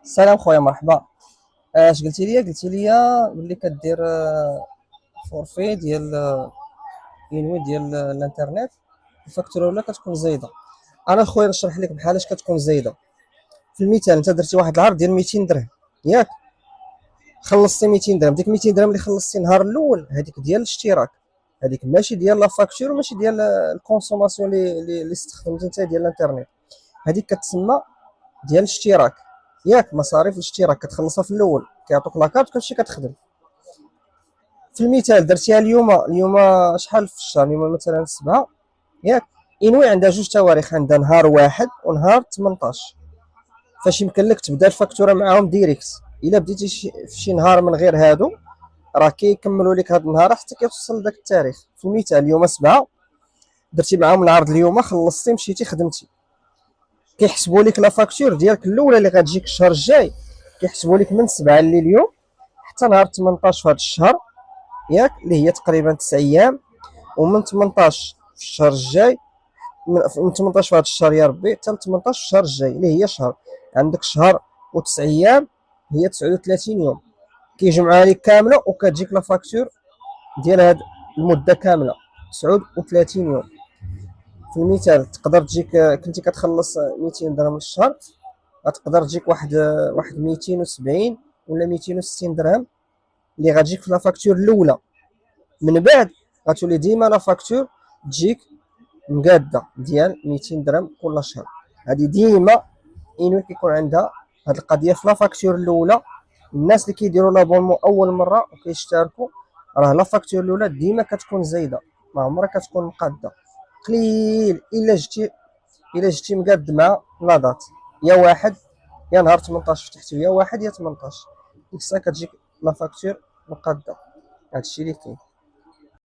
سلام خويا، مرحبا. اش قلتي لي بلي كدير فورفي ديال ينوي ديال الانترنت. الفاكتوره ولا كتكون زايده. انا خويا نشرح لك بحال اش كتكون زايده. في المثال انت درتي واحد العرض ديال 200 درهم، ياك؟ خلصتي 200 درهم، ديك 200 درهم اللي خلصتي النهار الاول هذيك ديال الاشتراك، هذيك ماشي ديال لا فاكتور وماشي ديال الكونسوماسيون اللي استخدمتي انت ديال الانترنت. هذيك كتسمى ديال الاشتراك، ياك؟ مصاريف الاشتراك كتخلصها في الاول، كيعطوك لاكارت كلشي كتخدم. في المثال درتيها اليوم شحال في الشهر؟ اليوم مثلا 7، ياك؟ انوي عندها جوج تواريخ، عندها نهار واحد ونهار 18. فاش يمكن لك تبدا الفاكتوره معاهم ديريكت. الا بديتي في شي نهار من غير هادو، راه كيكملوا لك هاد النهار حتى كيوصل لذاك التاريخ. في المثال اليوم 7 درتي معاهم العرض، اليوم خلصتي مشيتي خدمتي، كيحسبوا لك لا فاكتور ديالك الاولى اللي غتجيك الشهر الجاي، كيحسبوا لك من 7 اللي اليوم حتى نهار 18 في هذا الشهر، ياك؟ اللي هي تقريبا 9 ايام. ومن 18 في الشهر الجاي، من 18 في هذا الشهر يا ربي حتى 18 في الشهر الجاي اللي هي شهر، عندك شهر و9 ايام، هي 39 يوم. كيجمعها لك كامله وكتجيك لا فاكتور ديال هاد المده كامله 39 يوم. في المثال تقدر تجيك، كنتي كتخلص 200 درهم للشهر، غتقدر تجيك واحد 270 ولا 260 درهم اللي غتجيك في لا فاكتور الاولى. من بعد غتولي ديما لا فاكتور تجيك مقاده ديال 200 درهم كل شهر. هذه ديما انوي كيكون عندها هذه القضيه في لا فاكتور الاولى. الناس اللي كيديروا لابونمون اول مره وكيشتركوا، راه لا فاكتور الاولى ديما كتكون زايده، ما عمرها كتكون مقاده. قليل الا جيتي مقاد مع لاضات، يا واحد يا نهار 18 فتحتو، يا واحد يا 18، ديك الساعه كتجيك لا فاكتور مقاده. هادشي اللي كاين.